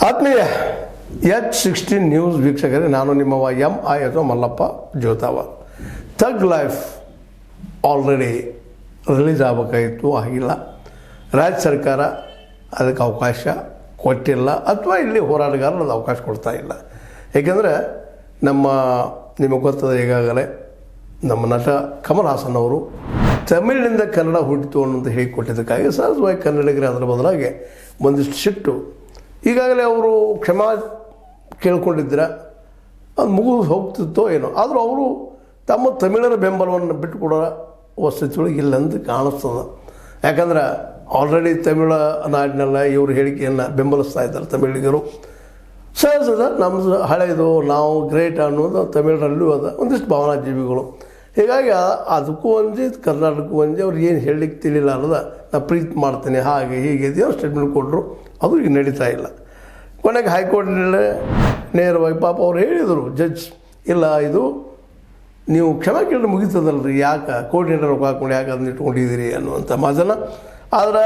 ಆತ್ಮೀಯ H16 news ವೀಕ್ಷಕರೇ, ನಾನು ನಿಮ್ಮವ MI ಅಥವಾ ಮಲ್ಲಪ್ಪ ಜೋತಾವ. ಥಗ್ ಲೈಫ್ ಆಲ್ರೆಡಿ ರಿಲೀಸ್ ಆಗಬೇಕಾಗಿತ್ತು, ಆಗಿಲ್ಲ. ರಾಜ್ಯ ಸರ್ಕಾರ ಅದಕ್ಕೆ ಅವಕಾಶ ಕೊಟ್ಟಿಲ್ಲ, ಅಥವಾ ಇಲ್ಲಿ ಹೋರಾಟಗಾರರು ಅದು ಅವಕಾಶ ಕೊಡ್ತಾ ಇಲ್ಲ. ಏಕೆಂದರೆ ನಿಮಗೆ ಗೊತ್ತದೆ, ಈಗಾಗಲೇ ನಮ್ಮ ನಟ ಕಮಲ್ ಹಾಸನ್ ಅವರು ತಮಿಳಿನಿಂದ ಕನ್ನಡ ಹುಟ್ಟಿತು ಅನ್ನೋದು ಹೇಳಿಕೊಟ್ಟಿದ್ದಕ್ಕಾಗಿ ಸಹಜವಾಗಿ ಕನ್ನಡಿಗರೇ ಅದರ ಬದಲಾಗಿ ಒಂದಿಷ್ಟು ಸಿಟ್ಟು. ಈಗಾಗಲೇ ಅವರು ಕ್ಷಮಾ ಕೇಳ್ಕೊಂಡಿದ್ರೆ ಅದು ಮುಗಿದು ಹೋಗ್ತಿತ್ತೋ ಏನೋ. ಆದರೂ ಅವರು ತಮ್ಮ ತಮಿಳರ ಬೆಂಬಲವನ್ನು ಬಿಟ್ಟುಕೊಡೋ ವಸ್ತುಗಳಿಗೆ ಇಲ್ಲಂದು ಕಾಣಿಸ್ತದೆ. ಯಾಕಂದ್ರೆ ಆಲ್ರೆಡಿ ತಮಿಳ ನಾಡಿನೆಲ್ಲ ಇವರು ಹೇಳಿಕೆಯನ್ನು ಬೆಂಬಲಿಸ್ತಾ ಇದ್ದಾರೆ ತಮಿಳಿಗರು. ಸಹಜದ ನಮ್ಮದು ಹಳೆಯದು, ನಾವು ಗ್ರೇಟ್ ಅನ್ನೋದು ತಮಿಳರಲ್ಲೂ ಅದ ಒಂದಿಷ್ಟು ಭಾವನಾ ಜೀವಿಗಳು. ಹೀಗಾಗಿ ಅದಕ್ಕೂ ಒಂದೇ ಕರ್ನಾಟಕಕ್ಕೂ ಒಂದೇ ಅವ್ರು ಏನು ಹೇಳಲಿಕ್ಕೆ ತಿಳಿಲಾರದ ನಾ ಪ್ರೀತಿ ಮಾಡ್ತೇನೆ ಹಾಗೆ ಹೀಗೆ ಇದೆಯೋ ಸ್ಟೇಟ್ಮೆಂಟ್ ಕೊಟ್ಟರು. ಅದು ಈಗ ನಡೀತಾ ಇಲ್ಲ. ಕೊನೆಗೆ ಹೈಕೋರ್ಟ್ನಲ್ಲೇ ನೇರವಾಗಿ ಪಾಪ ಅವ್ರು ಹೇಳಿದರು, ಜಡ್ಜ್, ಇಲ್ಲ ಇದು ನೀವು ಕ್ಷಮಾ ಕೇಳಿ ಮುಗಿತದಲ್ರಿ, ಯಾಕೆ ಕೋರ್ಟಿನ ರೊಕ್ಕ ಹಾಕ್ಕೊಂಡು ಯಾಕೆ ಅದನ್ನ ಇಟ್ಕೊಂಡಿದ್ದೀರಿ ಅನ್ನುವಂಥ ಮಾತನ್ನು. ಆದರೆ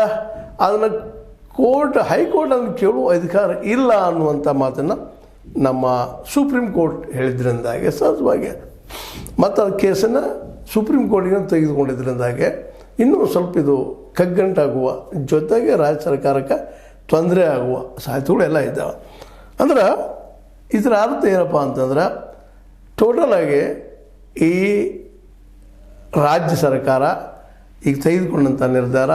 ಅದನ್ನು ಹೈಕೋರ್ಟ್ ಅದನ್ನು ಕೇಳುವ ಅಧಿಕಾರ ಇಲ್ಲ ಅನ್ನುವಂಥ ಮಾತನ್ನು ನಮ್ಮ ಸುಪ್ರೀಂ ಕೋರ್ಟ್ ಹೇಳಿದ್ರಿಂದಾಗೆ ಸಹಜವಾಗಿ ಮತ್ತು ಅದು ಕೇಸನ್ನು ಸುಪ್ರೀಂ ಕೋರ್ಟಿಗೆ ತೆಗೆದುಕೊಂಡಿದ್ದರಿಂದಾಗೆ ಇನ್ನೂ ಸ್ವಲ್ಪ ಇದು ಕಗ್ಗಂಟಾಗುವ ಜೊತೆಗೆ ರಾಜ್ಯ ಸರ್ಕಾರಕ್ಕೆ ತೊಂದರೆ ಆಗುವ ಸಾಧ್ಯತೆಗಳೆಲ್ಲ ಇದ್ದಾವೆ. ಅಂದ್ರೆ ಇದರ ಅರ್ಥ ಏನಪ್ಪ ಅಂತಂದ್ರೆ, ಟೋಟಲಾಗಿ ಈ ರಾಜ್ಯ ಸರ್ಕಾರ ಈಗ ತೆಗೆದುಕೊಂಡಂಥ ನಿರ್ಧಾರ